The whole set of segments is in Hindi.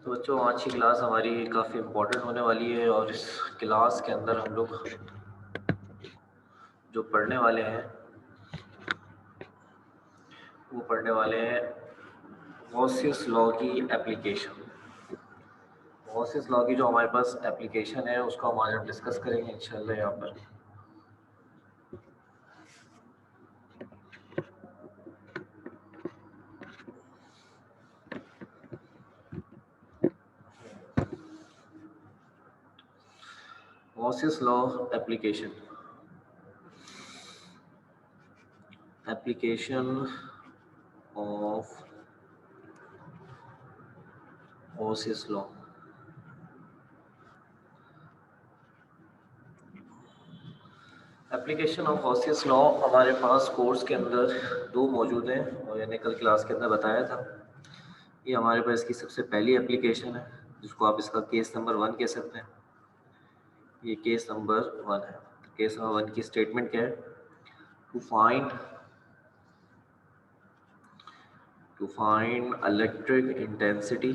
तो बच्चों आज की क्लास हमारी काफ़ी इम्पोर्टेंट होने वाली है और इस क्लास के अंदर हम लोग जो पढ़ने वाले हैं वो पढ़ने वाले हैं गॉसियस लॉ की एप्लीकेशन। गॉसियस लॉ की जो हमारे पास एप्लीकेशन है उसको हम आज डिस्कस करेंगे इंशाल्लाह यहाँ पर। Gauss's law application of Gauss's law. Application of Gauss's law हमारे पास कोर्स के अंदर दो मौजूद हैं और मैंने कल क्लास के अंदर बताया था। ये हमारे पास इसकी सबसे पहली एप्लीकेशन है जिसको आप इसका केस नंबर 1 कह सकते हैं। ये केस नंबर 1 है। केस नंबर 1 की स्टेटमेंट क्या है? To find electric intensity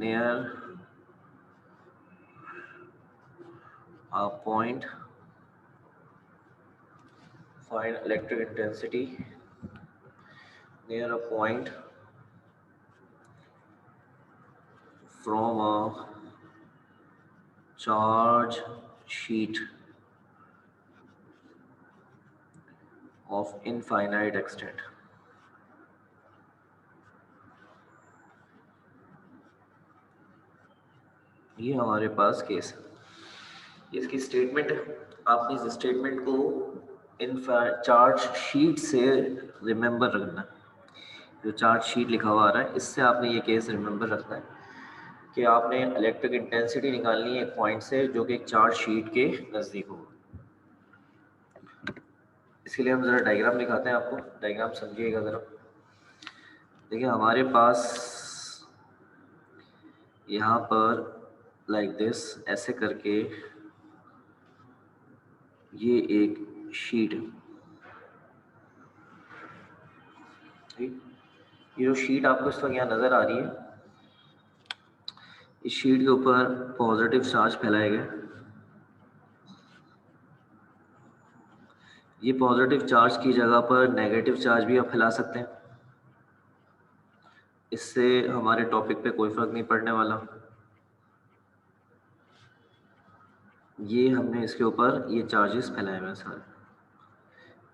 near a point. Find electric intensity near a point from a charge sheet of infinite extent. ये हमारे पास केस है, इसकी स्टेटमेंट है। आपने इस स्टेटमेंट को चार्ज शीट से रिमेंबर रखना है। जो चार्ज शीट लिखा हुआ आ रहा है इससे आपने ये केस रिमेंबर रखना है कि आपने इलेक्ट्रिक इंटेंसिटी निकालनी है एक पॉइंट से जो कि एक चार्ज शीट के नज़दीक हो। इसके लिए हम ज़रा डायग्राम दिखाते हैं आपको। डायग्राम समझिएगा ज़रा। देखिए हमारे पास यहाँ पर लाइक दिस ऐसे करके ये एक शीट है। ठीक, ये जो शीट आपको इस वक्त यहाँ नज़र आ रही है, इस शीट के ऊपर पॉजिटिव चार्ज फैलाए गए। ये पॉजिटिव चार्ज की जगह पर नेगेटिव चार्ज भी आप फैला सकते हैं। इससे हमारे टॉपिक पे कोई फ़र्क नहीं पड़ने वाला। ये हमने इसके ऊपर ये चार्जेस फैलाए हुए हैं सारे।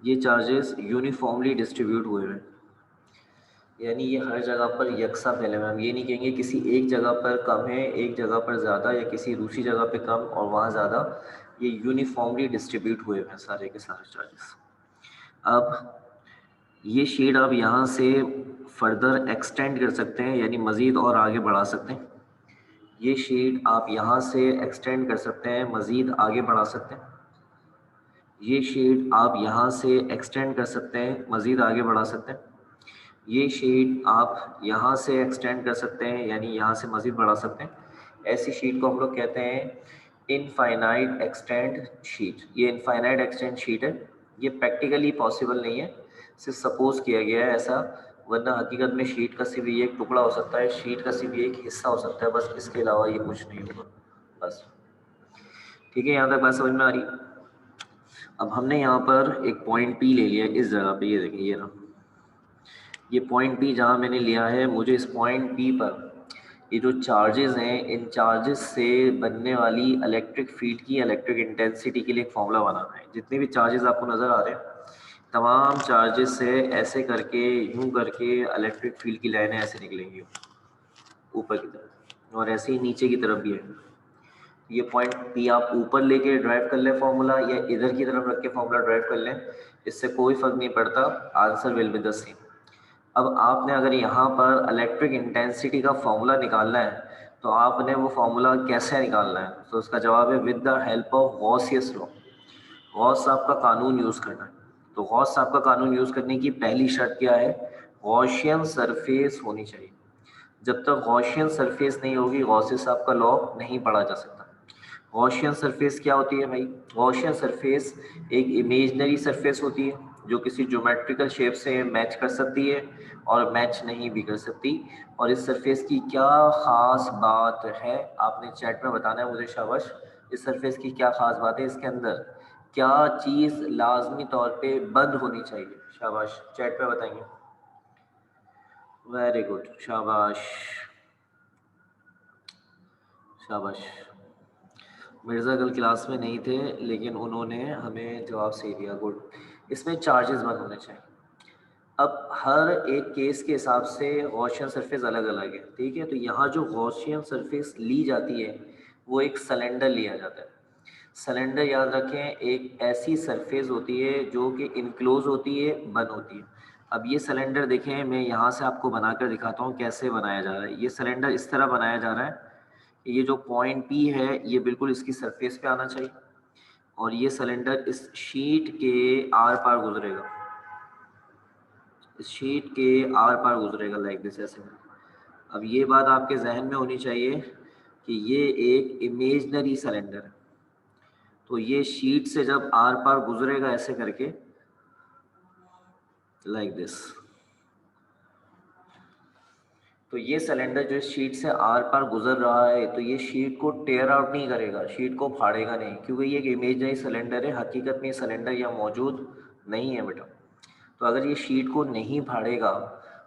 ये चार्जेस यूनिफॉर्मली डिस्ट्रीब्यूट हुए हैं, यानी ये हर जगह पर यकसा फैले हुए हैं। हम ये नहीं कहेंगे किसी एक जगह पर कम है, एक जगह पर ज़्यादा, या किसी दूसरी जगह पे कम और वहाँ ज़्यादा। ये यूनिफॉर्मली डिस्ट्रीब्यूट हुए हैं सारे के सारे चार्जेस। अब ये शीट आप यहाँ से फर्दर एक्सटेंड कर सकते हैं, यानी मज़ीद और आगे बढ़ा सकते हैं। ये शीट आप यहाँ से एक्सटेंड कर सकते हैं, मज़ीद आगे बढ़ा सकते हैं। ये शीट आप यहाँ से एक्सटेंड कर सकते हैं, मज़ीद आगे बढ़ा सकते हैं। ये शीट आप यहाँ से एक्सटेंड कर सकते हैं, यानी यहाँ से मज़ीद बढ़ा सकते हैं। ऐसी शीट को हम लोग कहते हैं इनफाइनाइट एक्सटेंड शीट। ये इनफाइनाइट एक्सटेंड शीट है। ये प्रैक्टिकली पॉसिबल नहीं है, सिर्फ सपोज किया गया है ऐसा, वरना हकीकत में शीट का सिर्फ ये एक टुकड़ा हो सकता है, शीट का सिर्फ ये एक हिस्सा हो सकता है, बस इसके अलावा ये कुछ नहीं होगा। बस ठीक है, यहाँ तक बात समझ में आ रही। अब हमने यहाँ पर एक पॉइंट पी ले लिया इस जगह पे। ये देखिए ये ना, ये पॉइंट पी जहाँ मैंने लिया है, मुझे इस पॉइंट पी पर ये जो चार्जेस हैं, इन चार्जेस से बनने वाली इलेक्ट्रिक फील्ड की इलेक्ट्रिक इंटेंसिटी के लिए एक फॉर्मूला बनाना है। जितने भी चार्जेस आपको नज़र आ रहे हैं, तमाम चार्जेस से ऐसे करके यूं करके इलेक्ट्रिक फील्ड की लाइनें ऐसे निकलेंगी ऊपर की तरफ, और ऐसे ही नीचे की तरफ भी है। ये पॉइंट पी आप ऊपर लेके ड्राइव कर लें फॉर्मूला, या इधर की तरफ रख के फॉर्मूला ड्राइव कर लें, इससे कोई फ़र्क नहीं पड़ता, answer will be the same. अब आपने अगर यहाँ पर इलेक्ट्रिक इंटेंसिटी का फॉर्मूला निकालना है तो आपने वो फॉर्मूला कैसे निकालना है? तो उसका जवाब है with the help of Gauss's law. Gauss साहब का कानून यूज़ करना है। तो गॉस साहब का कानून यूज़ करने की पहली शर्त क्या है? गॉसियन सरफेस होनी चाहिए। जब तक गॉसियन सरफेस नहीं होगी, गॉसियस साहब का लॉ नहीं पढ़ा जा सकता। गॉसियन सरफेस क्या होती है भाई? गॉसियन सरफेस एक इमेजनरी सरफेस होती है जो किसी ज्योमेट्रिकल शेप से मैच कर सकती है और मैच नहीं भी कर सकती। और इस सरफेस की क्या खास बात है आपने चैट में बताना है मुझे, शाबाश। इस सरफेस की क्या खास बात है, इसके अंदर क्या चीज लाजमी तौर पे बंद होनी चाहिए, शाबाश चैट पे बताएंगे। वेरी गुड, शाबाश शाबाश। मिर्ज़ा कल क्लास में नहीं थे लेकिन उन्होंने हमें जवाब सही दिया, गुड। इसमें चार्जेस बंद होने चाहिए। अब हर एक केस के हिसाब से गॉसियन सरफेस अलग अलग है, ठीक है। तो यहाँ जो गॉसियन सरफेस ली जाती है वो एक सिलेंडर लिया जाता है। सिलेंडर याद रखें एक ऐसी सरफेस होती है जो कि इनक्लोज होती है, बंद होती है। अब ये सिलेंडर देखें, मैं यहाँ से आपको बनाकर दिखाता हूँ कैसे बनाया जा रहा है। ये सिलेंडर इस तरह बनाया जा रहा है, ये जो पॉइंट पी है ये बिल्कुल इसकी सरफेस पे आना चाहिए और ये सिलेंडर इस शीट के आर पार गुजरेगा, इस शीट के आर पार गुजरेगा लाइक दिस, ऐसे में। अब ये बात आपके जहन में होनी चाहिए कि ये एक इमेजनरी सिलेंडर है, तो ये शीट से जब आर पार गुजरेगा ऐसे करके लाइक दिस, तो ये सिलेंडर जो इस शीट से आर पार गुजर रहा है तो ये शीट को टेयर आउट नहीं करेगा, शीट को फाड़ेगा नहीं, क्योंकि ये एक इमेजनरी सिलेंडर है, हकीकत में सिलेंडर यहाँ मौजूद नहीं है बेटा। तो अगर ये शीट को नहीं फाड़ेगा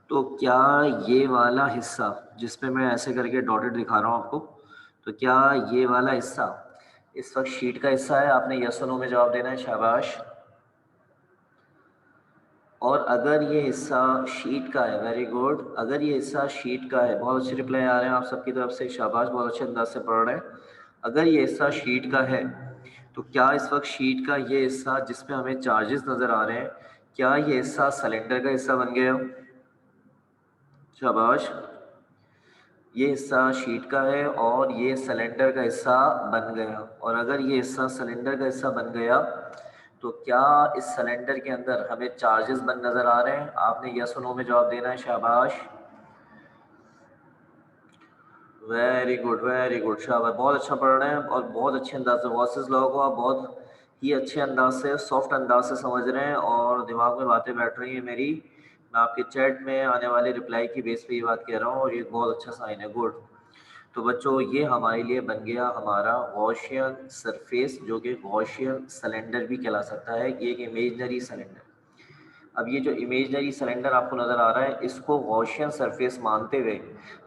तो क्या ये वाला हिस्सा जिसपे मैं ऐसे करके डॉटेड दिखा रहा हूँ आपको, तो क्या ये वाला हिस्सा इस वक्त शीट का हिस्सा है? आपने यस और नो में जवाब देना है, शाबाश। और अगर ये हिस्सा शीट का है, वेरी गुड, अगर ये हिस्सा शीट का है, बहुत अच्छे रिप्लाई आ रहे हैं आप सबकी तरफ से, शाबाश, बहुत अच्छे अंदाज से पढ़ रहे हैं। अगर ये हिस्सा शीट का है तो क्या इस वक्त शीट का ये हिस्सा जिसमें हमें चार्जेस नजर आ रहे हैं, क्या ये हिस्सा सिलेंडर का हिस्सा बन गया? शाबाश। ये हिस्सा शीट का है और ये सिलेंडर का हिस्सा बन गया, और अगर ये हिस्सा सिलेंडर का हिस्सा बन गया तो क्या इस सिलेंडर के अंदर हमें चार्जेस बन नजर आ रहे हैं? आपने यस और नो में जवाब देना है, शाबाश। वेरी गुड, शाबाश, बहुत अच्छा पढ़ रहे हैं और बहुत अच्छे अंदाज से वॉइस लॉ को आप बहुत ही अच्छे अंदाज से, सॉफ्ट अंदाज से समझ रहे हैं और दिमाग में बातें बैठ रही हैं मेरी। मैं आपके चैट में आने वाले रिप्लाई की बेस पे ये बात कह रहा हूँ और ये बहुत अच्छा साइन है, गुड। तो बच्चों ये हमारे लिए बन गया हमारा गॉसियन सरफेस, जो कि गॉसियन सिलेंडर भी कहला सकता है, ये एक इमेजनरी सिलेंडर। अब ये जो इमेजनरी सिलेंडर आपको नज़र आ रहा है इसको गॉसियन सरफेस मानते हुए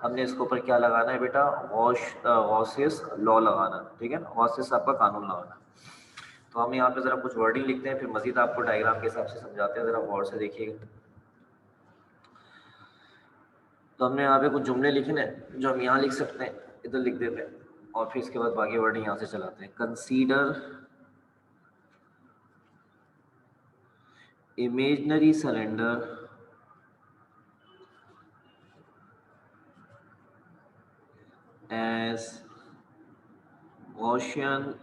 हमने इसके ऊपर क्या लगाना है बेटा? गॉसियस लॉ लगाना, ठीक है ना, गॉसियस आपका कानून लगाना। तो हम यहाँ पे ज़रा कुछ वर्डिंग लिखते हैं, फिर मजीद आपको डायग्राम के हिसाब से समझाते हैं, ज़रा गौर से देखिएगा। तो हमने यहाँ पे कुछ जुमले लिखे हैं जो हम यहाँ लिख सकते हैं, इधर लिख देते हैं और फिर इसके बाद बाकी वर्डिंग यहाँ से चलाते हैं। Consider imaginary cylinder as Gaussian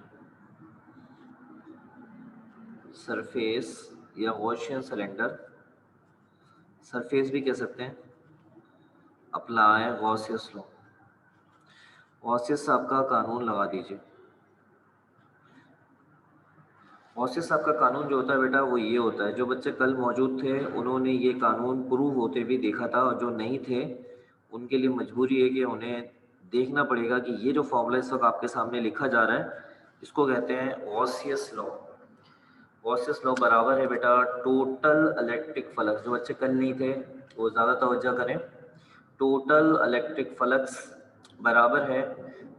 surface या गॉसियन सिलेंडर, सरफेस भी कह सकते हैं। अप्लाई गॉसियस लॉ, गॉसियस साहब का कानून लगा दीजिए। गॉसियस साहब का कानून जो होता है बेटा वो ये होता है, जो बच्चे कल मौजूद थे उन्होंने ये कानून प्रूव होते भी देखा था, और जो नहीं थे उनके लिए मजबूरी है कि उन्हें देखना पड़ेगा कि ये जो फॉर्मूला इस वक्त आपके सामने लिखा जा रहा है इसको कहते हैं गॉसियस लॉ। गॉसियस लॉ बराबर है बेटा टोटल इलेक्ट्रिक फ्लक्स, जो बच्चे कल नहीं थे वो ज़्यादा तवज्जो करें। टोटल इलेक्ट्रिक फ्लक्स बराबर है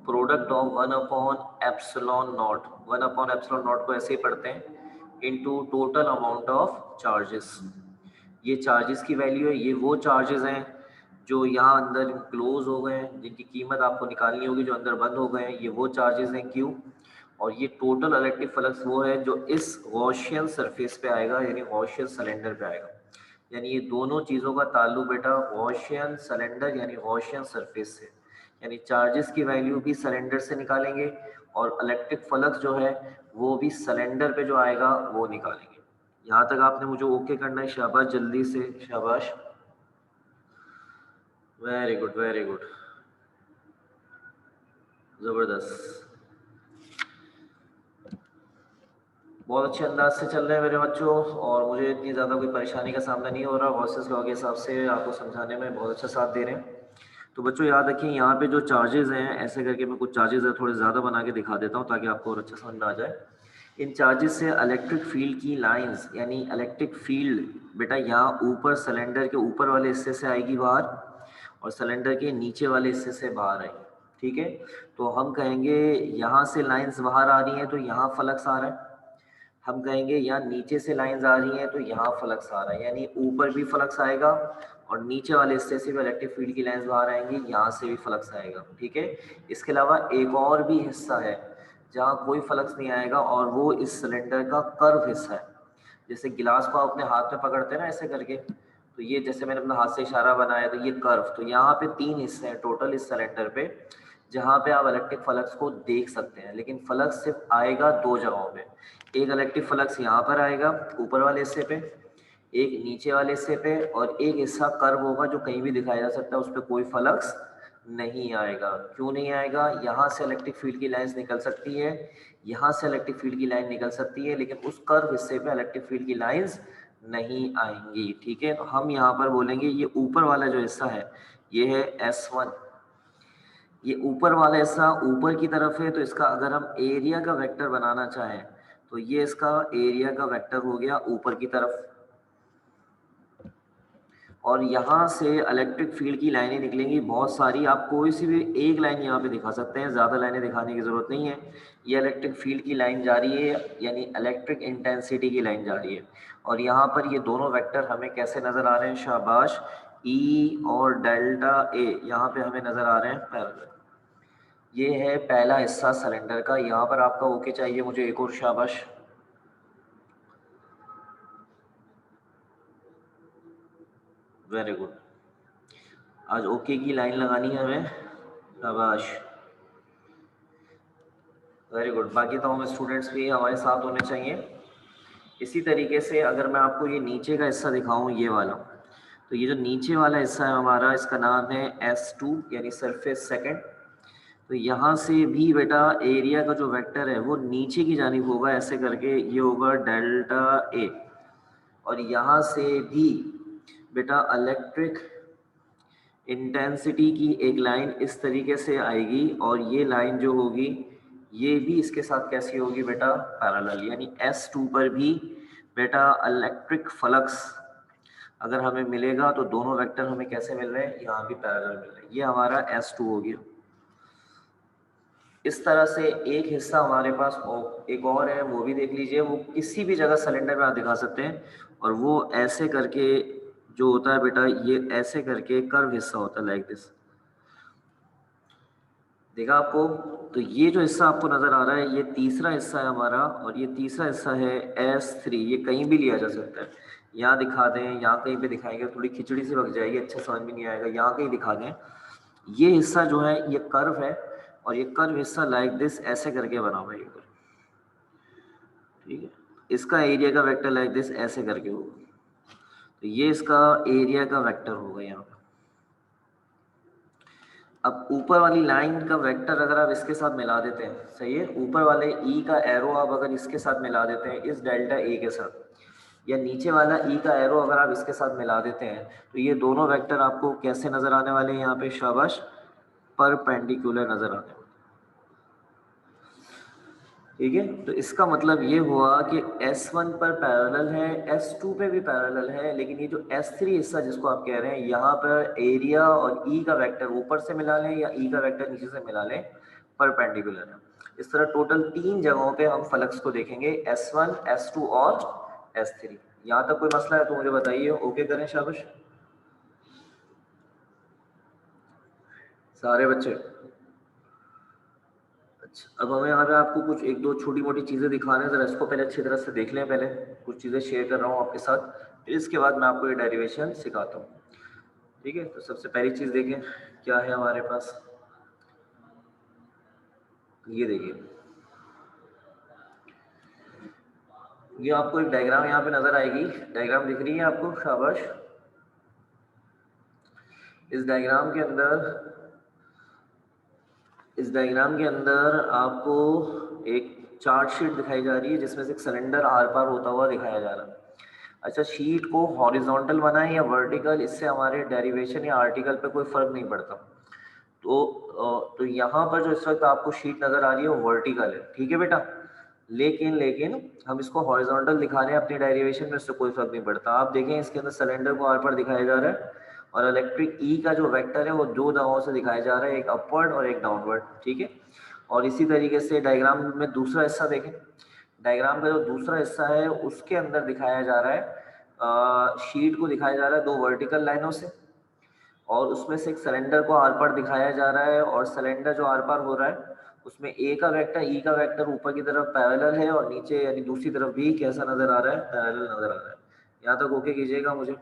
प्रोडक्ट ऑफ 1/एप्सिलॉन नॉट। 1/एप्सिलॉन नॉट को ऐसे ही पढ़ते हैं into total amount of charges. ये चार्जेस की वैल्यू है, ये वो चार्जेस हैं जो यहाँ अंदर क्लोज हो गए हैं, जिनकी कीमत आपको निकालनी होगी, जो अंदर बंद हो गए हैं, ये वो चार्जेस हैं क्यू। और ये टोटल इलेक्ट्रिक फ्लक्स वो है जो इस गॉसियन सरफेस पे आएगा, यानी गॉसियन सिलेंडर पे आएगा। यानी ये दोनों चीज़ों का ताल्लुक बेटा गॉसियन सिलेंडर यानी गॉसियन सरफेस से, यानी चार्जेस की वैल्यू भी सिलेंडर से निकालेंगे और इलेक्ट्रिक फ्लक्स जो है वो भी सिलेंडर पे जो आएगा वो निकालेंगे। यहाँ तक आपने मुझे ओके करना है, शाबाश, जल्दी से, शाबाश, वेरी गुड, जबरदस्त। बहुत अच्छे अंदाज से चल रहे हैं मेरे बच्चों, और मुझे इतनी ज़्यादा कोई परेशानी का सामना नहीं हो रहा। वर्सेस लॉ के हिसाब से आपको समझाने में बहुत अच्छा साथ दे रहे हैं। तो बच्चों याद रखिए, यहाँ पे जो चार्जेस हैं, ऐसे करके मैं कुछ चार्जेस है थोड़े ज़्यादा बना के दिखा देता हूँ ताकि आपको और अच्छा समझ में आ जाए। इन चार्जेस से इलेक्ट्रिक फील्ड की लाइंस, यानी इलेक्ट्रिक फील्ड बेटा यहाँ ऊपर सिलेंडर के ऊपर वाले हिस्से से आएगी बाहर, और सिलेंडर के नीचे वाले हिस्से से बाहर आएगी। ठीक है, तो हम कहेंगे यहाँ से लाइंस बाहर आ रही हैं तो यहाँ फ्लक्स आ रहा है। हम कहेंगे यहाँ नीचे से लाइंस आ रही हैं तो यहाँ फ्लक्स आ रहा है, यानी ऊपर भी फ्लक्स आएगा और नीचे वाले हिस्से से भी इलेक्ट्रिक फील्ड की लाइंस बाहर आएंगी, यहाँ से भी फ्लक्स आएगा। ठीक है, इसके अलावा एक और भी हिस्सा है जहाँ कोई फ्लक्स नहीं आएगा, और वो इस सिलेंडर का कर्व हिस्सा है। जैसे गिलास को आप अपने हाथ में पकड़ते हैं ना ऐसे करके, तो ये जैसे मैंने अपना हाथ से इशारा बनाया तो ये कर्व, तो यहाँ पे 3 हिस्से हैं टोटल इस सिलेंडर पे, जहाँ पे आप इलेक्ट्रिक फ्लक्स को देख सकते हैं। लेकिन फ्लक्स सिर्फ आएगा 2 जगहों पे। एक इलेक्ट्रिक फ्लक्स यहाँ पर आएगा ऊपर वाले हिस्से पे, एक नीचे वाले हिस्से पे, और एक हिस्सा कर्व होगा जो कहीं भी दिखाया जा सकता है, उस पर कोई फ्लक्स नहीं आएगा। क्यों नहीं आएगा? यहाँ से इलेक्ट्रिक फील्ड की लाइंस निकल सकती है, यहाँ से इलेक्ट्रिक फील्ड की लाइन निकल सकती है, लेकिन उस कर्व हिस्से पे इलेक्ट्रिक फील्ड की लाइंस नहीं आएंगी। ठीक है, तो हम यहाँ पर बोलेंगे ये ऊपर वाला जो हिस्सा है ये है S1। ये ऊपर वाला हिस्सा ऊपर की तरफ है, तो इसका अगर हम एरिया का वेक्टर बनाना चाहें तो ये इसका एरिया का वेक्टर हो गया ऊपर की तरफ। और यहाँ से इलेक्ट्रिक फील्ड की लाइनें निकलेंगी बहुत सारी। आप कोई सी भी एक लाइन यहाँ पे दिखा सकते हैं, ज़्यादा लाइनें दिखाने की ज़रूरत नहीं है। ये इलेक्ट्रिक फील्ड की लाइन जा रही है, यानी इलेक्ट्रिक इंटेंसिटी की लाइन जा रही है। और यहाँ पर ये दोनों वेक्टर हमें कैसे नज़र आ रहे हैं? शाबाश, ई और डेल्टा ए यहाँ पे हमें नज़र आ रहे हैं पैरेलल। ये है पहला हिस्सा सिलेंडर का। यहाँ पर आपका ओके चाहिए मुझे, एक और शाबाश। वेरी गुड, आज ओके की लाइन लगानी है हमें, शाबाश, वेरी गुड। बाकी तो हम स्टूडेंट्स भी हमारे साथ होने चाहिए। इसी तरीके से अगर मैं आपको ये नीचे का हिस्सा दिखाऊं, ये वाला, तो ये जो नीचे वाला हिस्सा है हमारा, इसका नाम है S2 यानी सरफेस सेकंड। तो यहाँ से भी बेटा एरिया का जो वेक्टर है वो नीचे की जानिब होगा, ऐसे करके ये होगा डेल्टा ए। और यहाँ से भी बेटा इलेक्ट्रिक इंटेंसिटी की एक लाइन इस तरीके से आएगी, और ये लाइन जो होगी ये भी इसके साथ कैसी होगी बेटा? पैरेलल। यानी S2 पर भी बेटा इलेक्ट्रिक फ्लक्स अगर हमें मिलेगा तो दोनों वेक्टर हमें कैसे मिल रहे हैं? यहाँ भी पैरेलल मिल रहे हैं। ये हमारा S2 हो गया। इस तरह से एक हिस्सा हमारे पास एक और है, वो भी देख लीजिए। वो किसी भी जगह सिलेंडर में आप दिखा सकते हैं, और वो ऐसे करके जो होता है बेटा, ये ऐसे करके कर्व हिस्सा होता है, लाइक दिस। देखा आपको? तो ये जो हिस्सा आपको नजर आ रहा है ये तीसरा हिस्सा है हमारा, और ये तीसरा हिस्सा है S3। ये कहीं भी लिया जा सकता है, यहाँ दिखा दें, यहाँ कहीं पे दिखाएंगे थोड़ी खिचड़ी से बच जाएगी, अच्छा समझ में नहीं आएगा, यहाँ कहीं दिखा दें। ये हिस्सा जो है ये कर्व है, और ये कर्व हिस्सा लाइक दिस ऐसे करके बना हुआ है ये कर्व। ठीक है, इसका एरिया का वेक्टर लाइक दिस ऐसे करके होगा, तो ये इसका एरिया का वेक्टर होगा यहाँ पर। अब ऊपर वाली लाइन का वेक्टर अगर आप इसके साथ मिला देते हैं, सही है, ऊपर वाले ई का एरो आप अगर इसके साथ मिला देते हैं, इस डेल्टा ए के साथ, या नीचे वाला ई का एरो अगर आप इसके साथ मिला देते हैं, तो ये दोनों वेक्टर आपको कैसे नजर आने वाले हैं यहाँ पे? शाबाश, परपेंडिकुलर नजर आने वाले। ठीक है, तो इसका मतलब ये हुआ कि S1 पर पैरेलल है, S2 पे भी पैरेलल है, लेकिन ये जो S3 हिस्सा जिसको आप कह रहे हैं, यहाँ पर एरिया और E का वेक्टर ऊपर से मिला लें या E का वेक्टर नीचे से मिला लें, परपेंडिकुलर है। इस तरह टोटल 3 जगहों पे हम फ्लक्स को देखेंगे, S1, S2 और S3। यहाँ तक कोई मसला है तो मुझे बताइए, ओके करें शाबाश सारे बच्चे। अच्छा, अब हमें यहाँ पे आपको कुछ एक दो छोटी मोटी चीज़ें दिखाने हैं, ज़रा इसको पहले अच्छी तरह से देख लें। पहले कुछ चीज़ें शेयर कर रहा हूँ आपके साथ, फिर इसके बाद मैं आपको ये डेरिवेशन सिखाता हूँ। ठीक है, तो सबसे पहली चीज़ देखें क्या है हमारे पास। ये देखिए, ये आपको एक डायग्राम यहाँ पे नज़र आएगी। डायग्राम दिख रही है आपको? शाबाश। इस डायग्राम के अंदर आपको एक चार्ट शीट दिखाई जा रही है जिसमें से एक सिलेंडर आर पार होता हुआ दिखाया जा रहा है। अच्छा, शीट को हॉरिजॉन्टल बनाए या वर्टिकल, इससे हमारे डेरिवेशन या आर्टिकल पे कोई फर्क नहीं पड़ता। तो यहाँ पर जो इस वक्त आपको शीट नजर आ रही है वो वर्टिकल है, ठीक है बेटा। लेकिन हम इसको हॉरिजॉन्टल दिखा रहे हैं अपनी डेरिवेशन में, उससे कोई फर्क नहीं पड़ता। आप देखें इसके अंदर सिलेंडर को आर पर दिखाया जा रहा है और इलेक्ट्रिक ई का जो वेक्टर है वो दो दवाओं से दिखाया जा रहा है, एक अपवर्ड और एक डाउनवर्ड, ठीक है। और इसी तरीके से डायग्राम में दूसरा हिस्सा देखें। डायग्राम का जो दूसरा हिस्सा है उसके अंदर दिखाया जा रहा है, शीट को दिखाया जा रहा है दो वर्टिकल लाइनों से, और उसमें से एक सिलेंडर को आर पार दिखाया जा रहा है, और सिलेंडर जो आर पार हो रहा है उसमें ए का वेक्टर ई का वेक्टर ऊपर की तरफ पैरेलल है और नीचे यानी दूसरी तरफ भी कैसा नजर आ रहा है, पैरेलल नजर आ रहा है। यहाँ तक ओके कीजिएगा मुझे।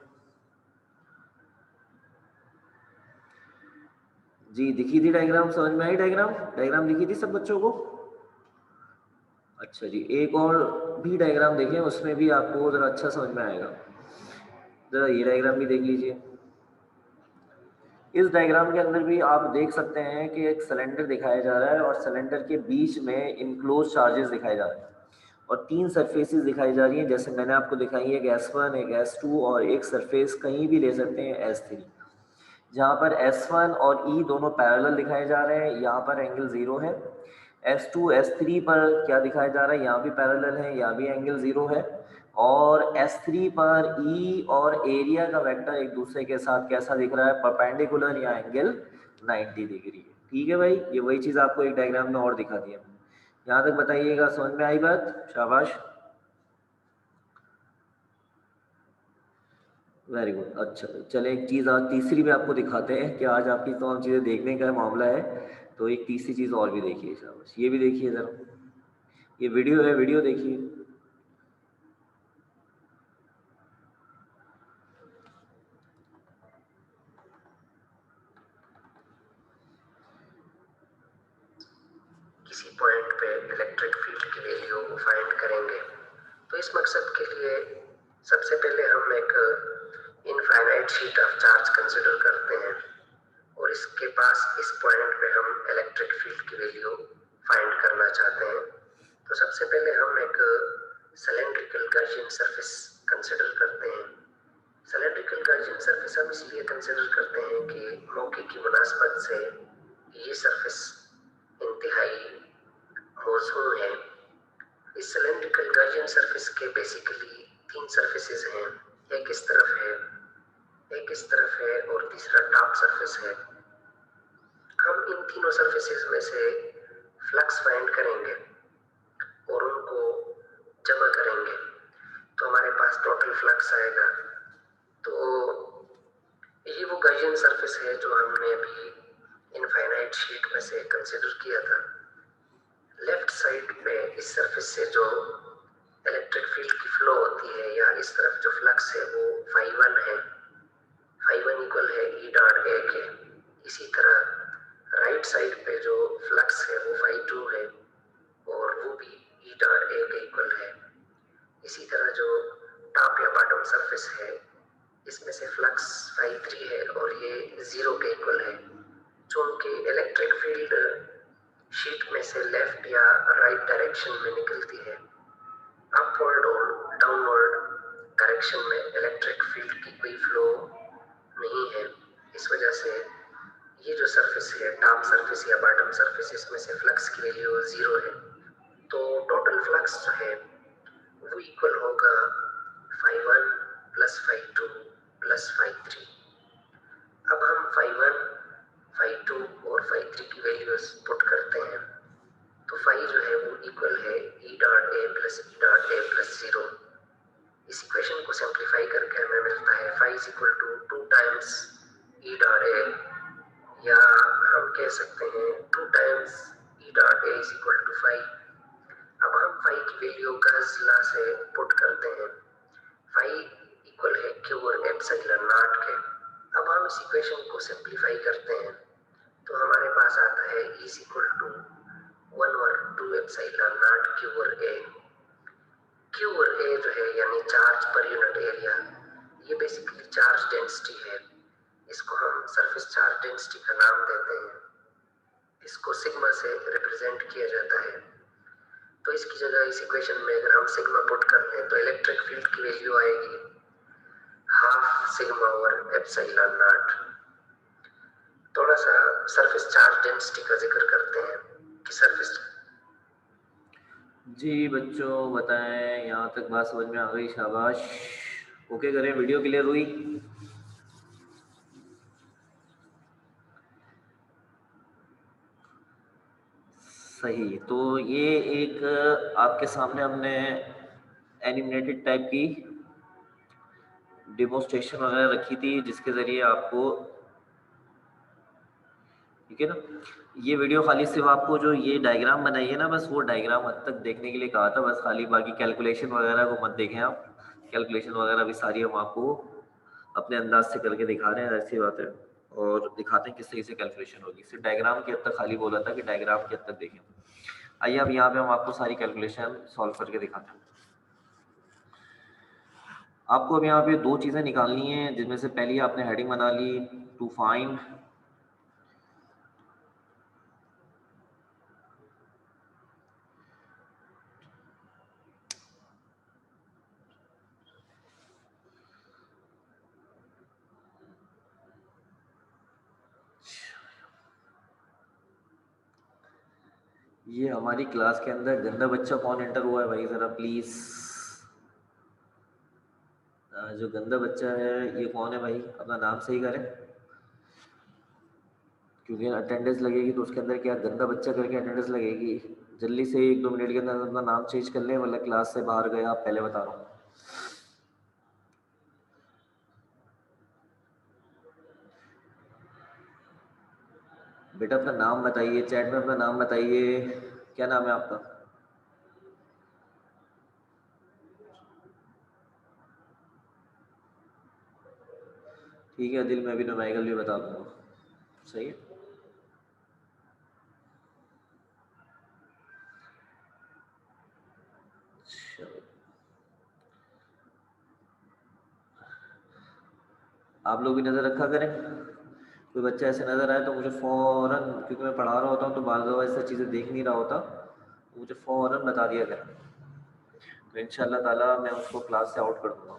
जी दिखी थी डायग्राम, समझ में आई डायग्राम? डायग्राम दिखी थी सब बच्चों को? अच्छा जी, एक और भी डायग्राम देखें, उसमें भी आपको जरा अच्छा समझ में आएगा। जरा ये डायग्राम भी देख लीजिए। इस डायग्राम के अंदर भी आप देख सकते हैं कि एक सिलेंडर दिखाया जा रहा है और सिलेंडर के बीच में इनक्लोज चार्जेस दिखाए जा रहे हैं और तीन सरफेसेस दिखाई जा रही हैं, जैसे मैंने आपको दिखाई है, एक S1, एक S2 और एक सरफेस कहीं भी ले सकते हैं S3। जहाँ पर S1 और E दोनों पैरेलल दिखाए जा रहे हैं, यहाँ पर एंगल 0 है। S2 S3 पर क्या दिखाया जा रहा है, यहाँ भी पैरेलल है, यहाँ भी एंगल 0 है। और S3 पर E और एरिया का वेक्टर एक दूसरे के साथ कैसा दिख रहा है, परपेंडिकुलर या एंगल 90 डिग्री है, ठीक है भाई। ये वही चीज़ आपको एक डायग्राम में और दिखा दिया। यहाँ तक बताइएगा, समझ में आई बात? शाबाश, वेरी गुड। अच्छा चले, एक चीज़ आज तीसरी भी आपको दिखाते हैं कि आज आपकी तमाम चीज़ें देखने का मामला है, तो एक तीसरी चीज़ और भी देखिए। शाबाश, ये भी देखिए ज़रा, ये वीडियो है, वीडियो देखिए। किसी पॉइंट पे इलेक्ट्रिक फील्ड की वैल्यू फाइंड करेंगे, तो इस मकसद के लिए सबसे पहले हम एक infinite sheet of charge consider करते हैं और इसके पास इस पॉइंट पे हम इलेक्ट्रिक फील्ड की वैल्यू फाइंड करना चाहते हैं। तो सबसे पहले हम एक सिलेंड्रिकल गाउसियन सरफेस कंसिडर करते हैं। सिलेंड्रिकल गाउसियन सरफेस हम इसलिए कंसिडर करते हैं कि मौके की मुनासबत से ये सरफेस इंतहाई मौजूद है। इस सिलेंड्रिकल गाउसियन सरफेस के बेसिकली तीन सरफेसेस हैं, एक इस तरफ है, एक इस तरफ है और तीसरा टॉप सरफेस है। हम इन तीनों सरफेसेस में से फ्लक्स फाइंड करेंगे और उनको जमा करेंगे, तो हमारे पास टोटल फ्लक्स आएगा। तो ये वो गाउसियन सरफेस है जो हमने अभी इनफाइनाइट शीट में से कंसिडर किया था। लेफ्ट साइड पे इस सरफेस से जो इलेक्ट्रिक फील्ड की फ्लो होती है या इस तरफ जो फ्लक्स है वो φ1 है, φ1 इक्वल है E डॉट A के। इसी तरह राइट साइड पे जो फ्लक्स है वो φ2 है और वो भी E डॉट A के इक्वल है। इसी तरह जो टॉप या बॉटम सरफेस है इसमें से फ्लक्स φ3 है और ये 0 के इक्वल है। चूंकि इलेक्ट्रिक फील्ड शीट में से लेफ्ट या राइट डायरेक्शन में निकलती है, अपवर्ड और डाउनवर्ड डायरेक्शन में इलेक्ट्रिक फील्ड की कोई फ्लो नहीं है। इस वजह से ये जो सरफेस है, टॉप सरफेस या बॉटम सरफेस, इसमें से फ्लक्स की वैल्यू 0 है। तो टोटल फ्लक्स जो है वो इक्वल होगा φ1 प्लस φ2 प्लस φ3। अब हम φ1, φ2 और φ3 की वैल्यूज पुट करते हैं, तो φ जो है वो इक्वल है E dot A plus E dot A plus 0। इस इक्वेशन को सिंप्लीफाई करके हमें मिलता है φ is equal to 2 times E dot A, या हम कह सकते हैं 2 times E dot A is equal to φ। अब हम φ की वैल्यू गॉस लॉ से पुट करते हैं, φ इक्वल है Q और एप्सिलॉन नॉट के। अब हम इस इक्वेशन को सिंप्लीफाई करते हैं तो हमारे पास आता है E इज इक्वल टू 1 और 2 एप्सिलॉन नॉट Q और A। Q और A जो है यानी चार्ज पर यूनिट एरिया, ये बेसिकली चार्ज डेंसिटी है। इसको हम सरफेस चार्ज डेंसिटी का नाम देते हैं। इसको सिग्मा से रिप्रेजेंट किया जाता है। तो इसकी जगह इस इक्वेशन में अगर हम सिग्मा पुट कर लें तो इलेक्ट्रिक फील्ड की वैल्यू आएगी half sigma over epsilon not. थोड़ा सा सरफेस चार्ज डेंसिटी का जिक्र करते हैं कि सरफेस। जी बच्चों बताएं, यहाँ तक बात समझ में आ गई? शाबाश। ओके करें, वीडियो क्लियर हुई? सही। तो ये एक आपके सामने हमने एनिमेटेड टाइप की डेमोस्ट्रेशन वगैरह रखी थी जिसके ज़रिए आपको, ठीक है ना, ये वीडियो खाली सिर्फ आपको जो ये डायग्राम बनाई है ना, बस वो डायग्राम हद तक देखने के लिए कहा था बस खाली। बाकी कैलकुलेशन वगैरह को मत देखें आप। कैलकुलेशन वगैरह भी सारी हम आपको अपने अंदाज से करके दिखा रहे हैं, ऐसी बात है। और दिखाते हैं किस तरीके से कैलकुलेशन होगी। सिर्फ डायग्राम की हद तक खाली बोला था कि डायग्राम की हद तक देखें। आइए अब यहाँ पे हम आपको सारी कैलकुलेशन सॉल्व करके दिखाते हैं। आपको अब यहाँ पे दो चीज़ें निकालनी है, जिनमें से पहली आपने हेडिंग बना ली टू फाइंड ये हमारी क्लास के अंदर गंदा बच्चा कौन एंटर हुआ है भाई, जरा प्लीज। जो गंदा बच्चा है ये कौन है भाई, अपना नाम सही करें, क्योंकि अटेंडेंस लगेगी तो उसके अंदर क्या गंदा बच्चा करके अटेंडेंस लगेगी। जल्दी से 1-2 मिनट के अंदर अपना नाम चेंज कर लें, वरना क्लास से बाहर गए आप, पहले बता रहा हूँ। बेटा अपना नाम बताइए, चैट में अपना नाम बताइए, क्या नाम है आपका? ठीक है दिल, मैं भी नोमाइकल भी बता दूंगा। सही है। चलो आप लोग भी नज़र रखा करें, कोई बच्चा ऐसे नज़र आए तो मुझे फ़ौरन, क्योंकि मैं पढ़ा रहा होता हूँ तो बार बार ऐसा चीज़ें देख नहीं रहा होता, तो मुझे फ़ौरन बता दिया करें, तो इंशाल्लाह ताला मैं उसको क्लास से आउट कर दूंगा।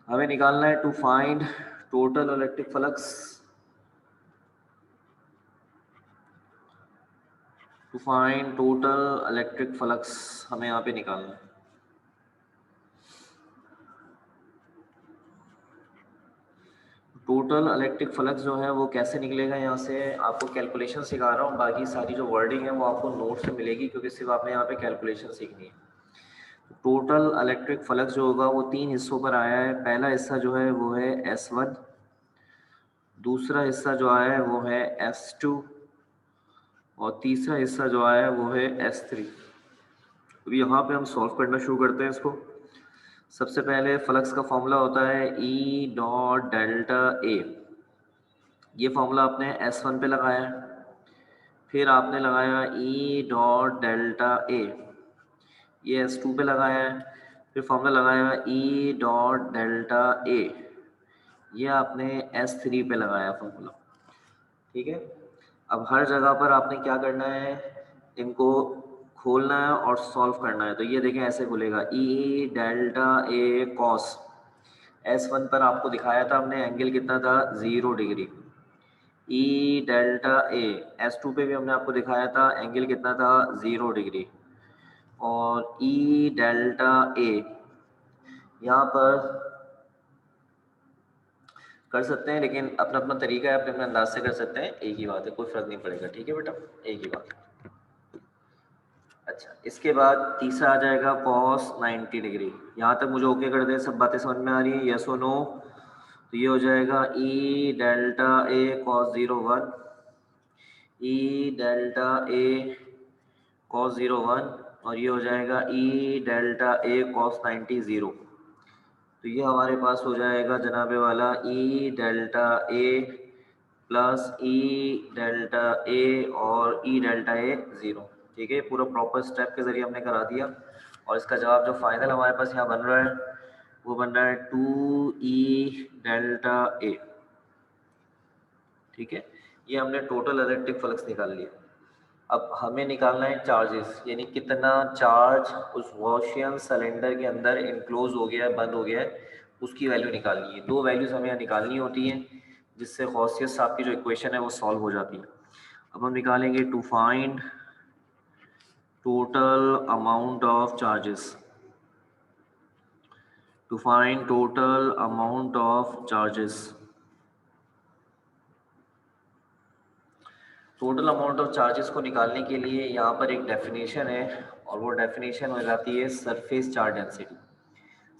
हमें निकालना है to find total electric flux, to find total electric flux हमें यहाँ पे निकालना है। टोटल इलेक्ट्रिक फ्लक्स जो है वो कैसे निकलेगा, यहाँ से आपको कैलकुलेशन सिखा रहा हूँ, बाकी सारी जो वर्डिंग है वो आपको नोट से मिलेगी, क्योंकि सिर्फ आपने यहाँ पे कैलकुलेशन सीखनी है। टोटल इलेक्ट्रिक फ्लक्स जो होगा वो 3 हिस्सों पर आया है। पहला हिस्सा जो है वो है S1, दूसरा हिस्सा जो आया है वो है S2, और तीसरा हिस्सा जो आया है वो है S3। अब यहाँ पे हम सॉल्व करना शुरू करते हैं इसको। सबसे पहले फ्लक्स का फॉर्मूला होता है E डॉट डेल्टा ए। ये फॉर्मूला आपने S1 पे लगाया है, फिर आपने लगाया E डॉट डेल्टा ए, ये S2 पे लगाया है, फिर फॉर्मूला लगाया E डॉट डेल्टा ए, ये आपने S3 पे लगाया फॉर्मूला। ठीक है। अब हर जगह पर आपने क्या करना है, इनको खोलना है और सॉल्व करना है। तो ये देखें ऐसे खुलेगा E delta A cos. S1 पर आपको दिखाया था हमने एंगल कितना था, 0 degree. E delta A, S2 पे भी हमने आपको दिखाया था एंगल कितना था, 0 डिग्री। और E डेल्टा ए यहाँ पर कर सकते हैं, लेकिन अपना अपना तरीका है, अपने अपने अंदाज से कर सकते हैं, एक ही बात है, कोई फर्क नहीं पड़ेगा। ठीक है बेटा, एक ही बात है। अच्छा, इसके बाद तीसरा आ जाएगा cos 90 डिग्री। यहाँ तक मुझे ओके कर दें, सब बातें समझ में आ रही है, यस और नो? तो ये हो जाएगा E delta A cos 01, E delta A cos 01, और ये हो जाएगा E डेल्टा ए cos 90 0। तो ये हमारे पास हो जाएगा जनाबे वाला E delta A plus E delta A और E डेल्टा ए 0। ठीक है, पूरा प्रॉपर स्टेप के जरिए हमने करा दिया, और इसका जवाब जो फाइनल हमारे पास यहाँ बन रहा है वो बन रहा है 2E डेल्टा ए। ठीक है, ये हमने टोटल इलेक्ट्रिक फ्लक्स निकाल लिया। अब हमें निकालना है चार्जेस, यानी कितना चार्ज उस गॉसियन सिलेंडर के अंदर इनक्लोज हो गया है, बंद हो गया है, उसकी वैल्यू निकालनी है। दो वैल्यूज हमें यहाँ निकालनी होती हैं, जिससे गॉसियन साहब की जो इक्वेशन है वो सॉल्व हो जाती है। अब हम निकालेंगे to find total amount of charges, to find total amount of charges. Total amount of charges को निकालने के लिए यहाँ पर एक डेफिनेशन है, और वो डेफिनेशन हो जाती है surface charge density.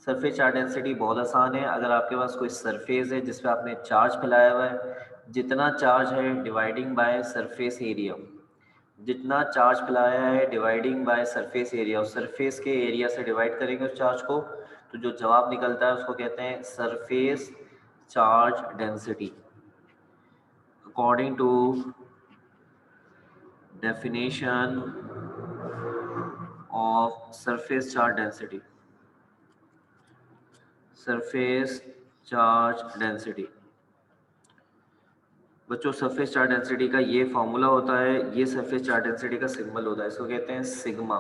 Surface charge density बहुत आसान है। अगर आपके पास कोई सरफेस है जिस पे आपने चार्ज फैलाया हुआ है, जितना चार्ज है डिवाइडिंग बाय सरफेस एरिया, जितना चार्ज फैलाया है डिवाइडिंग बाय सरफेस एरिया, उस सरफेस के एरिया से डिवाइड करेंगे उस चार्ज को, तो जो जवाब निकलता है उसको कहते हैं surface charge density, according to definition of surface charge density. Surface charge density बच्चों, सरफेस चार्ज डेंसिटी का ये फॉर्मूला होता है, ये सरफेस चार्ज डेंसिटी का सिंबल होता है, इसको कहते हैं सिग्मा।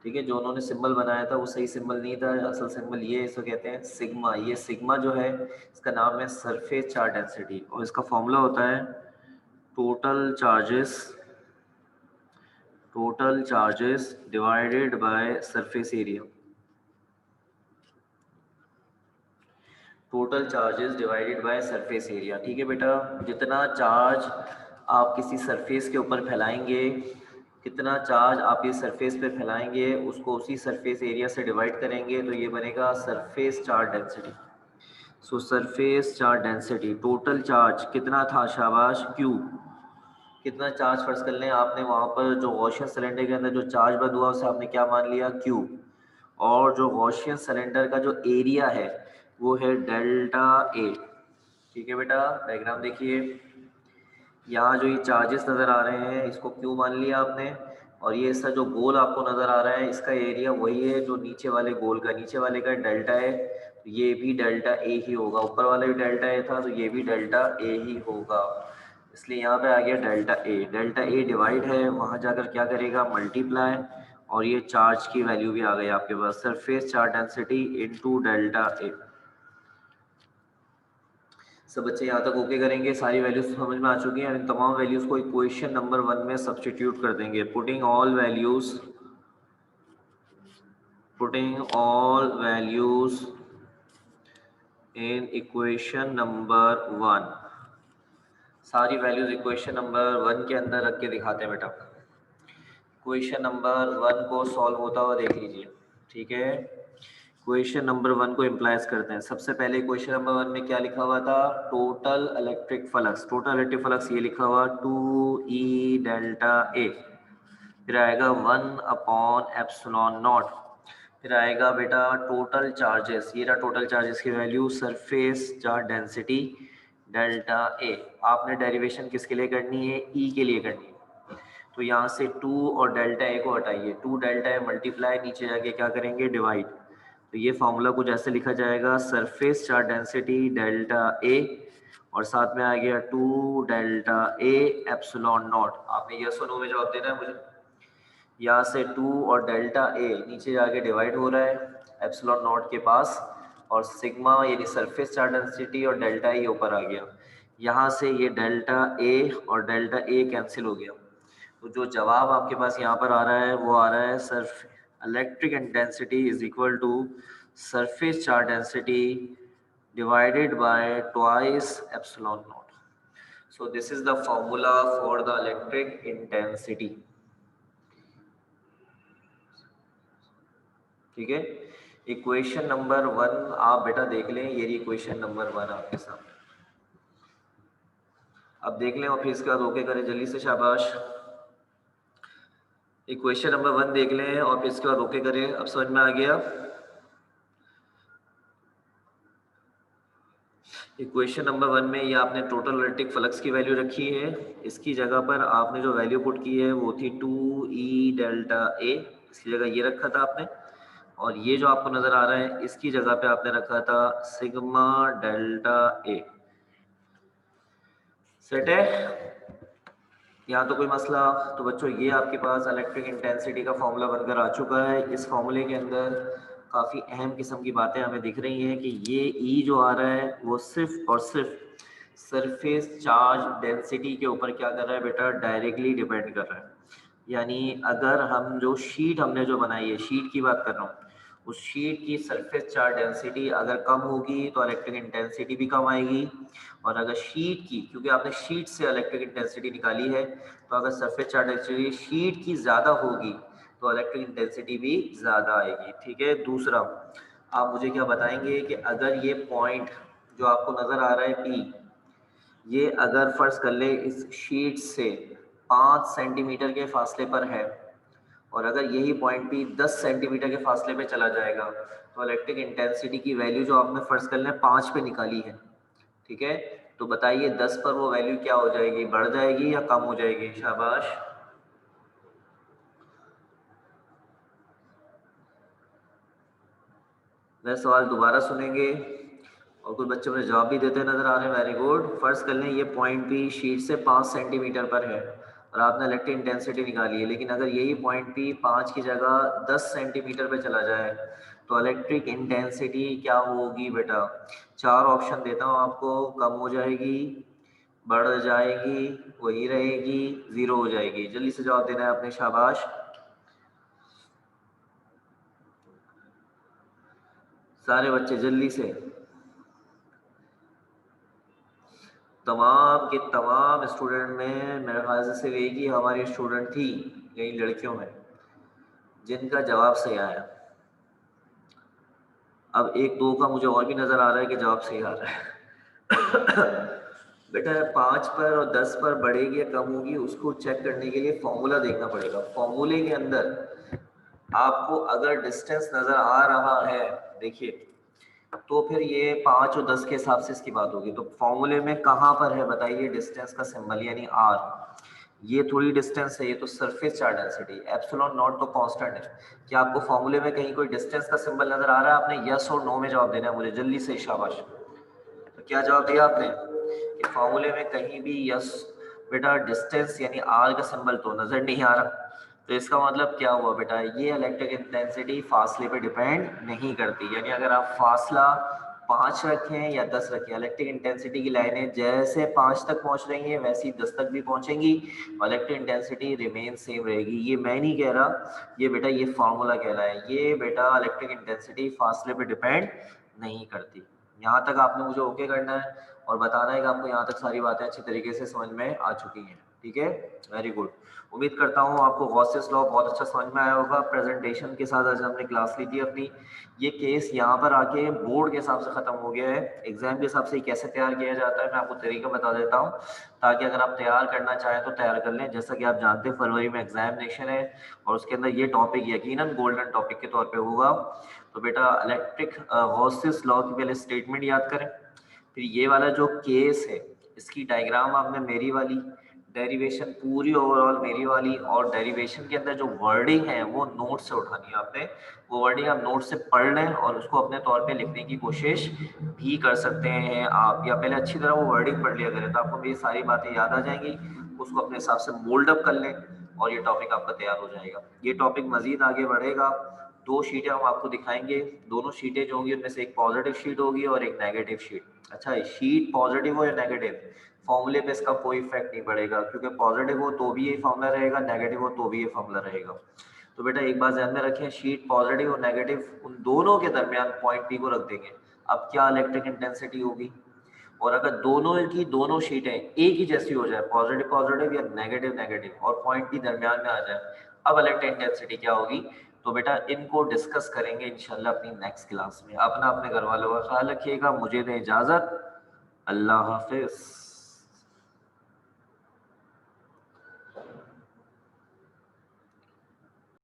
ठीक है, जो उन्होंने सिंबल बनाया था वो सही सिंबल नहीं था, असल सिंबल ये, इसको कहते हैं सिग्मा। ये सिग्मा जो है इसका नाम है सरफेस चार्ज डेंसिटी, और इसका फॉर्मूला होता है total charges divided by surface area. Total charges divided by surface area. ठीक है बेटा, जितना चार्ज आप किसी सरफेस के ऊपर फैलाएंगे, कितना चार्ज आप इस सरफेस पे फैलाएंगे, उसको उसी सरफेस एरिया से डिवाइड करेंगे, तो ये बनेगा सरफेस चार्ज डेंसिटी। सो surface charge density, total charge कितना था, शाबाश, क्यू। कितना चार्ज फर्ज कर लें, आपने वहाँ पर जो गॉसियन सिलेंडर के अंदर जो चार्ज बंद हुआ उसे आपने क्या मान लिया, क्यू। और जो गॉसियन सिलेंडर का जो एरिया है वो है डेल्टा ए। ठीक है बेटा, डायग्राम देखिए, यहाँ जो ये चार्जेस नज़र आ रहे हैं इसको क्यू मान लिया आपने, और ये इसका जो गोल आपको नज़र आ रहा है इसका एरिया वही है जो नीचे वाले गोल का, नीचे वाले का डेल्टा है, तो ये भी डेल्टा ए ही होगा। ऊपर वाला भी डेल्टा ए था तो ये भी डेल्टा ए ही होगा, इसलिए यहाँ पे आ गया delta A. Delta A divide है, वहाँ जाकर क्या करेगा, मल्टीप्लाई, और ये चार्ज की वैल्यू भी आ गई आपके पास, surface charge density into delta A. सब बच्चे यहाँ तक ओके करेंगे, सारी वैल्यूज समझ में आ चुकी हैं। इन तमाम वैल्यूज को इक्वेशन नंबर 1 में सब्स्टिट्यूट कर देंगे। Putting all values in equation number 1। सारी वैल्यूज इक्वेशन नंबर 1 के अंदर रख के दिखाते हैं बेटा। इक्वेशन नंबर 1 को सॉल्व होता हुआ देख लीजिए। ठीक है, इक्वेशन नंबर 1 को इम्प्लाइज करते हैं। सबसे पहले इक्वेशन नंबर 1 में क्या लिखा हुआ था, total electric flux. Total electric flux ये लिखा हुआ 2E डेल्टा ए, फिर आएगा 1 अपॉन एप्सिलॉन नॉट, फिर आएगा बेटा टोटल चार्जेस, ये रहा टोटल चार्जेस की value, surface charge density delta A. आपने डेरिवेशन किसके लिए करनी है, ई के लिए करनी है, तो यहाँ से 2 और डेल्टा ए को हटाइए, 2 डेल्टा ए मल्टीप्लाई, नीचे जाके क्या करेंगे, डिवाइड, तो ये फॉर्मूला कुछ ऐसे लिखा जाएगा, सरफेस चार्ज डेंसिटी डेल्टा ए, और साथ में आ गया 2 डेल्टा ए एप्सिलॉन नॉट। आपने यस और नो में जवाब देना है मुझे। यहाँ से 2 और डेल्टा ए नीचे जाके डिवाइड हो रहा है एप्सिलॉन नॉट के पास, और सिग्मा यानी सरफेस चार्ज डेंसिटी और डेल्टा ए ऊपर आ गया। यहाँ से ये डेल्टा ए और डेल्टा ए कैंसिल हो गया, तो जो जवाब आपके पास यहाँ पर आ रहा है वो आ रहा है surface electric intensity is equal to surface charge density divided by twice epsilon naught. So this is the formula for the electric intensity. ठीक है, इक्वेशन नंबर 1 आप बेटा देख लें, ये इक्वेशन नंबर 1 आपके सामने। अब देख लें और फिर इसके बाद ओके करें जल्दी से, शाबाश। इक्वेशन नंबर 1 देख लें और फिर इसके बाद ओके करें। अब समझ में आ गया, इक्वेशन नंबर 1 में ये आपने टोटल इलेक्ट्रिक फ्लक्स की वैल्यू रखी है, इसकी जगह पर आपने जो वैल्यू पुट की है वो थी 2E डेल्टा ए, इसकी जगह ये रखा था आपने, और ये जो आपको नजर आ रहा है इसकी जगह पे आपने रखा था सिग्मा डेल्टा ए। सेट है, यहाँ तो कोई मसला। तो बच्चों ये आपके पास इलेक्ट्रिक इंटेंसिटी का फॉर्मूला बनकर आ चुका है। इस फॉर्मूले के अंदर काफ़ी अहम किस्म की बातें हमें दिख रही हैं कि ये ई जो आ रहा है वो सिर्फ और सिर्फ सरफेस चार्ज डेंसिटी के ऊपर क्या कर रहा है बेटा, डायरेक्टली डिपेंड कर रहा है। यानी अगर हम जो शीट हमने जो बनाई है, शीट की बात कर रहा हूँ, उस शीट की सरफेस चार्ज डेंसिटी अगर कम होगी तो इलेक्ट्रिक इंटेंसिटी भी कम आएगी। और अगर शीट की, क्योंकि आपने शीट से इलेक्ट्रिक इंटेंसिटी निकाली है, तो अगर सरफेस चार्ज डेंसिटी शीट की ज़्यादा होगी तो इलेक्ट्रिक इंटेंसिटी भी ज़्यादा आएगी। ठीक है। दूसरा, आप मुझे क्या बताएंगे कि अगर ये पॉइंट जो आपको नज़र आ रहा है पी, ये अगर फर्ज कर ले इस शीट से 5 सेंटीमीटर के फासले पर है, और अगर यही पॉइंट भी 10 सेंटीमीटर के फासले पे चला जाएगा, तो इलेक्ट्रिक इंटेंसिटी की वैल्यू जो आपने फर्ज कर लें 5 पे निकाली है, ठीक है, तो बताइए 10 पर वो वैल्यू क्या हो जाएगी, बढ़ जाएगी या कम हो जाएगी? शाबाश। वह सवाल दोबारा सुनेंगे और कुछ बच्चे मुझे जवाब भी देते नजर आ रहे हैं। Very good. फर्स्ट कर लें ये पॉइंट भी शीट से 5 सेंटीमीटर पर है और आपने इलेक्ट्रिक इंटेंसिटी निकाली है, लेकिन अगर यही पॉइंट भी 5 की जगह 10 सेंटीमीटर पे चला जाए तो इलेक्ट्रिक इंटेंसिटी क्या होगी बेटा? 4 ऑप्शन देता हूँ आपको। कम हो जाएगी, बढ़ जाएगी, वही रहेगी, जीरो हो जाएगी। जल्दी से जवाब देना है आपने। शाबाश। सारे बच्चे जल्दी से। तमाम के तमाम स्टूडेंट में मेरे ख्याल से सिर्फ एक ही हमारी स्टूडेंट थी यही लड़कियों में जिनका जवाब सही आया। अब एक दो का मुझे और भी नजर आ रहा है कि जवाब सही आ रहा है। बेटा 5 पर और 10 पर बढ़ेगी या कम होगी, उसको चेक करने के लिए फॉर्मूला देखना पड़ेगा। फॉर्मूले के अंदर आपको अगर डिस्टेंस नजर आ रहा है, देखिए, तो फिर ये 5 और 10 के हिसाब से इसकी बात होगी। तो फॉर्मूले में कहाँ पर है बताइए डिस्टेंस का सिंबल, यानी आर। ये थोड़ी डिस्टेंस है, ये तो surface charge density, epsilon not तो कांस्टेंट है। क्या आपको फॉर्मूले में कहीं कोई डिस्टेंस का सिंबल नजर आ रहा है? आपने यस और नो में जवाब देना है मुझे जल्दी से। शाबाश। तो क्या जवाब दिया आपने कि फॉर्मूले में कहीं भी यस? बेटा डिस्टेंस यानी आर का सिंबल तो नजर नहीं आ रहा, तो इसका मतलब क्या हुआ बेटा, ये इलेक्ट्रिक इंटेंसिटी फासले पे डिपेंड नहीं करती। यानी अगर आप फासला 5 रखें या 10 रखें, इलेक्ट्रिक इंटेंसिटी की लाइनें जैसे 5 तक पहुंच रही हैं वैसी 10 तक भी पहुंचेंगी और इलेक्ट्रिक इंटेंसिटी रिमेन सेम रहेगी। ये मैं नहीं कह रहा, ये बेटा ये फार्मूला कह रहा है। ये बेटा इलेक्ट्रिक इंटेंसिटी फासले पे डिपेंड नहीं करती। यहाँ तक आपने मुझे ओके करना है और बताना है कि आपको यहाँ तक सारी बातें अच्छी तरीके से समझ में आ चुकी हैं। ठीक है, वेरी गुड। उम्मीद करता हूँ आपको गॉसेस लॉ बहुत अच्छा समझ में आया होगा। प्रेजेंटेशन के साथ आज हमने क्लास ली थी अपनी। ये केस यहाँ पर आके बोर्ड के हिसाब से खत्म हो गया है। एग्जाम के हिसाब से कैसे तैयार किया जाता है मैं आपको तरीका बता देता हूँ, ताकि अगर आप तैयार करना चाहें तो तैयार कर लें। जैसा कि आप जानते हैं फरवरी में एग्जामिनेशन है और उसके अंदर ये टॉपिक यकीनन गोल्डन टॉपिक के तौर पे होगा। तो बेटा इलेक्ट्रिक गॉसेस लॉ की पहले स्टेटमेंट याद करें, फिर ये वाला जो केस है इसकी डायग्राम आपने मेरी वाली, डेरिवेशन पूरी ओवरऑल मेरी वाली, और डेरिवेशन के अंदर जो वर्डिंग है वो नोट से उठानी है आपने। वो वर्डिंग आप नोट से पढ़ लें और उसको अपने तौर पे लिखने की कोशिश भी कर सकते हैं आप, या पहले अच्छी तरह वो वर्डिंग पढ़ लिया करें तो आपको मेरी सारी बातें याद आ जाएंगी। उसको अपने हिसाब से मोल्ड अप कर लें और ये टॉपिक आपका तैयार हो जाएगा। ये टॉपिक मजीद आगे बढ़ेगा। 2 शीटें हम आपको दिखाएंगे। दोनों शीटें जो होंगी उनमें से एक पॉजिटिव शीट होगी और एक नेगेटिव शीट। अच्छा, शीट पॉजिटिव हो या नेगेटिव, फॉर्मूले पे इसका कोई इफेक्ट नहीं पड़ेगा, क्योंकि पॉजिटिव हो तो भी ये फॉर्मूला रहेगा, नेगेटिव हो तो भी ये फॉर्मूला रहेगा। तो बेटा एक बात ध्यान में रखें, शीट पॉजिटिव और नेगेटिव उन दोनों के दरमियान पॉइंट पी को रख देंगे। अब क्या इलेक्ट्रिक इंटेंसिटी होगी, और अगर दोनों की दोनों शीटें एक ही जैसी हो जाए, पॉजिटिव पॉजिटिव या नेगेटिव नेगेटिव, और पॉइंट पी दरमियान में आ जाए, अब इलेक्ट्रिक इंटेंसिटी क्या होगी? तो बेटा इनको डिस्कस करेंगे इंशाल्लाह अपनी नेक्स्ट क्लास में। अपना अपने घर वालों का ख्याल रखिएगा। मुझे दें इजाजत। अल्लाह हाफिज।